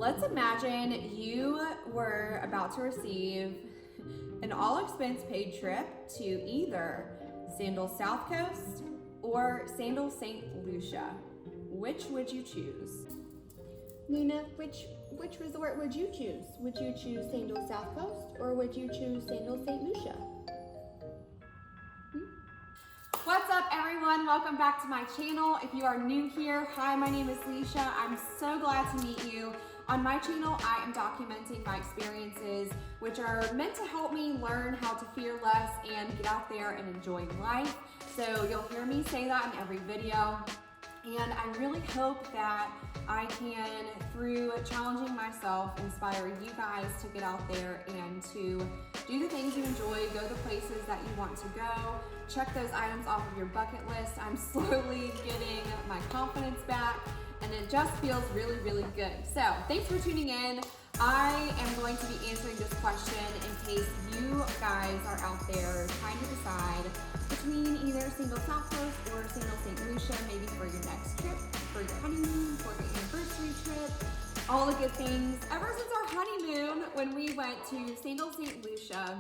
Let's imagine you were about to receive an all-expense paid trip to either Sandals South Coast or Sandals St. Lucia. Which would you choose? Luna, which resort would you choose? Would you choose Sandals South Coast or would you choose Sandals St. Lucia? What's up, everyone? Welcome back to my channel. If you are new here, hi, my name is Leisha. I'm so glad to meet you. On my channel, I am documenting my experiences, which are meant to help me learn how to fear less and get out there and enjoy life. So you'll hear me say that in every video. And I really hope that I can, through challenging myself, inspire you guys to get out there and to do the things you enjoy, go the places that you want to go, check those items off of your bucket list. I'm slowly getting my confidence back and it just feels really, really good. So thanks for tuning in. I am going to be answering this question in case you guys are out there trying to decide between either Sandals South Coast or Sandals St. Lucia, maybe for your next trip, for your honeymoon, for your anniversary trip, all the good things. Ever since our honeymoon, when we went to Sandals St. Lucia,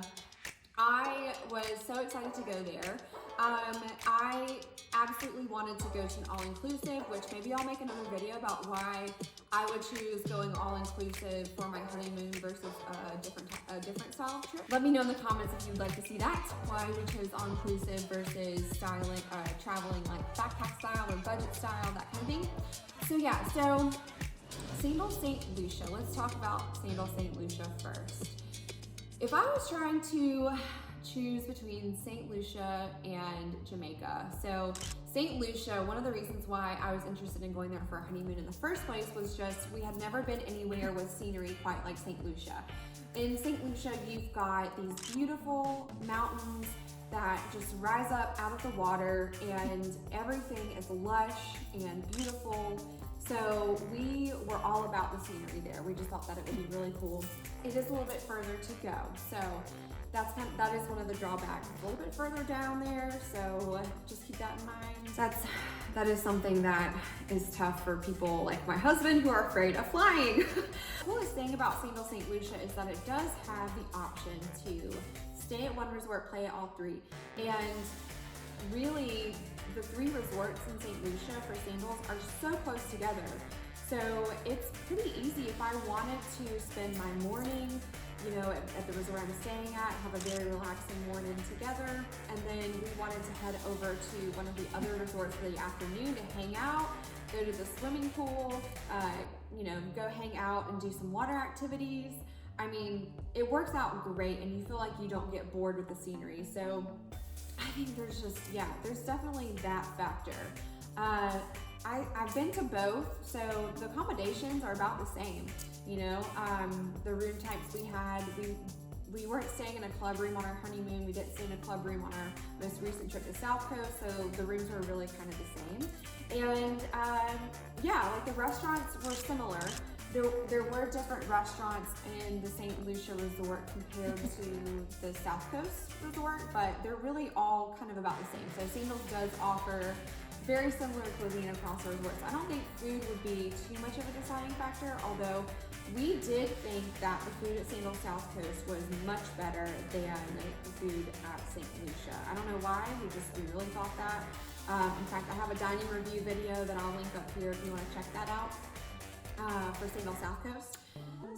I was so excited to go there. I absolutely wanted to go to an all-inclusive, which maybe I'll make another video about why I would choose going all-inclusive for my honeymoon versus a different style trip. Let me know in the comments if you'd like to see that, why we chose all-inclusive versus styling, traveling like backpack style or budget style, that kind of thing. So yeah, so Sandals St. Lucia. Let's talk about Sandals St. Lucia first. If I was trying to choose between St. Lucia and Jamaica, so St. Lucia, one of the reasons why I was interested in going there for a honeymoon in the first place was just we had never been anywhere with scenery quite like St. Lucia. In St. Lucia, you've got these beautiful mountains that just rise up out of the water and everything is lush and beautiful. So we were all about the scenery there. We just thought that it would be really cool. It is a little bit further to go. So that is one of the drawbacks. It's a little bit further down there, so just keep that in mind. That is something that is tough for people like my husband who are afraid of flying. The coolest thing about Sandals St. Lucia is that it does have the option to stay at one resort, play at all three. And really, the three resorts in St. Lucia for Sandals are so close together. So it's pretty easy if I wanted to spend my morning, you know, at the resort I'm staying at, have a very relaxing morning together, and then we wanted to head over to one of the other resorts for the afternoon to hang out, go to the swimming pool, you know, go hang out and do some water activities. I mean, it works out great and you feel like you don't get bored with the scenery. So I think there's just, yeah, there's definitely that factor. I've been to both, so the accommodations are about the same. You know, the room types we had, we weren't staying in a club room on our honeymoon. We didn't stay in a club room on our most recent trip to South Coast, so the rooms were really kind of the same. And yeah, like the restaurants were similar. There were different restaurants in the St. Lucia resort compared to the South Coast resort, but they're really all kind of about the same. So Sandals does offer very similar cuisine across the resorts. I don't think food would be too much of a deciding factor, although we did think that the food at Sandals South Coast was much better than the food at St. Lucia. I don't know why, we really thought that. In fact, I have a dining review video that I'll link up here if you want to check that out. For Sandals South Coast.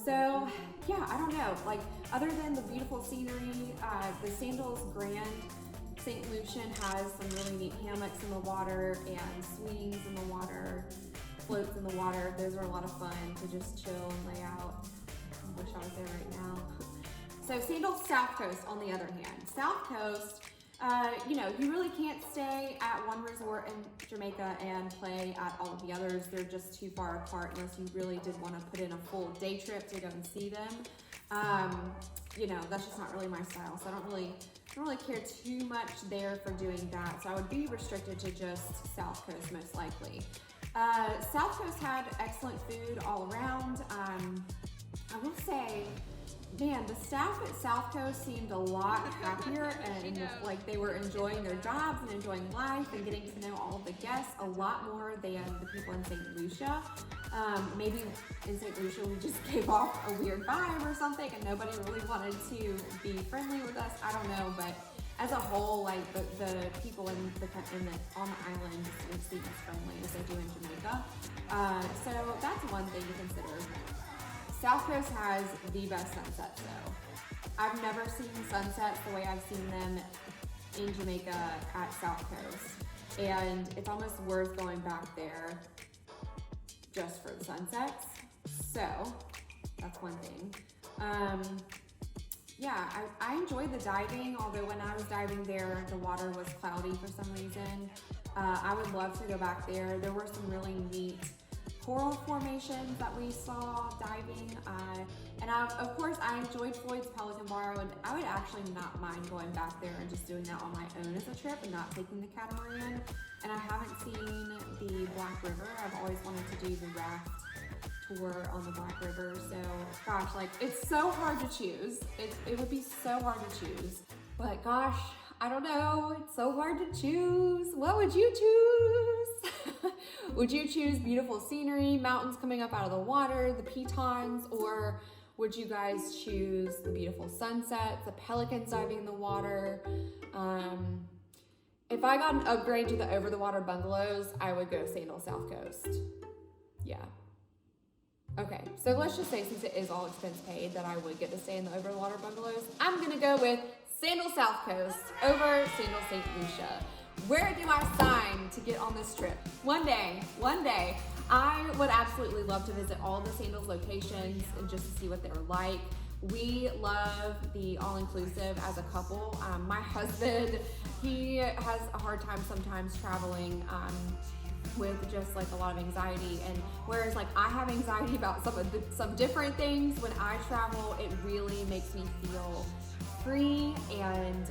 So yeah, I don't know, like other than the beautiful scenery, the Sandals Grand St. Lucian has some really neat hammocks in the water and swings in the water, floats in the water. Those are a lot of fun to just chill and lay out. I wish I was there right now. So Sandals South Coast on the other hand. South Coast, you know, you really can't stay at one resort in Jamaica and play at all of the others. They're just too far apart unless you really did want to put in a full day trip to go and see them. You know, that's just not really my style. So I don't really care too much there for doing that. So I would be restricted to just South Coast most likely. South Coast had excellent food all around. I will say man, the staff at South Coast seemed a lot happier and like they were enjoying their jobs and enjoying life and getting to know all of the guests a lot more than the people in St. Lucia. Maybe in St. Lucia we just gave off a weird vibe or something and nobody really wanted to be friendly with us. I don't know, but as a whole, like the people on the island just seem as friendly as they do in Jamaica. So that's one thing to consider. South Coast has the best sunsets though. I've never seen sunsets the way I've seen them in Jamaica at South Coast. And it's almost worth going back there just for the sunsets. So that's one thing. Yeah, I enjoyed the diving, although when I was diving there, the water was cloudy for some reason. I would love to go back there. There were some really neat coral formations that we saw diving. Of course, I enjoyed Floyd's Pelican Bar, and I would actually not mind going back there and just doing that on my own as a trip and not taking the catamaran. And I haven't seen the Black River. I've always wanted to do the raft tour on the Black River. So gosh, like it's so hard to choose. It would be so hard to choose. But gosh, I don't know. It's so hard to choose. What would you choose? Would you choose beautiful scenery, mountains coming up out of the water, the pitons, or would you guys choose the beautiful sunsets, the pelicans diving in the water? If I got an upgrade to the over-the-water bungalows, I would go Sandals South Coast. Yeah. Okay, so let's just say since it is all expense paid that I would get to stay in the over-the-water bungalows, I'm gonna go with Sandals South Coast over Sandals St. Lucia. Where do I sign to get on this trip? One day, I would absolutely love to visit all the Sandals locations and just to see what they're like. We love the all-inclusive as a couple. My husband, he has a hard time sometimes traveling with just like a lot of anxiety, and whereas like I have anxiety about some different things, when I travel it really makes me feel free, and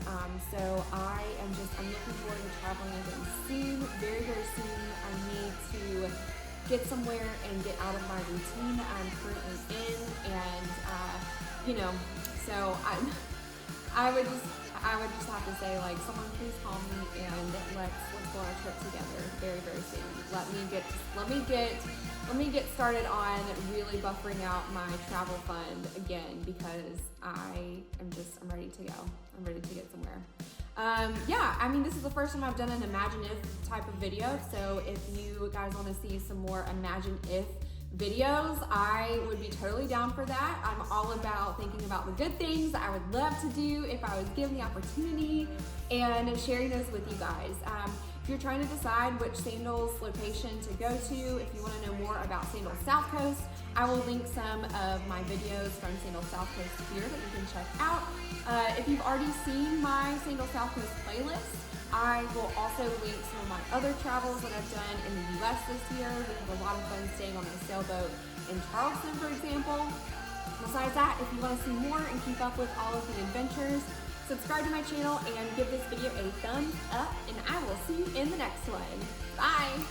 so I'm looking forward to traveling again soon, very soon. I need to get somewhere and get out of my routine that I'm currently in, and so I would just have to say, like, someone please call me and let's go on a trip together very soon. Let me get started on really buffering out my travel fund again, because I'm ready to go. I'm ready to get somewhere. Yeah, I mean, this is the first time I've done an Imagine If type of video, so if you guys want to see some more Imagine If videos, I would be totally down for that. I'm all about thinking about the good things that I would love to do if I was given the opportunity and sharing those with you guys. If you're trying to decide which Sandals location to go to, if you want to know more about Sandals South Coast, I will link some of my videos from Sandals South Coast here that you can check out. If you've already seen my Sandals South Coast playlist, I will also link some of my other travels that I've done in the US this year. We have a lot of fun staying on a sailboat in Charleston, for example. Besides that, if you want to see more and keep up with all of the adventures, subscribe to my channel and give this video a thumbs up, and I will see you in the next one. Bye!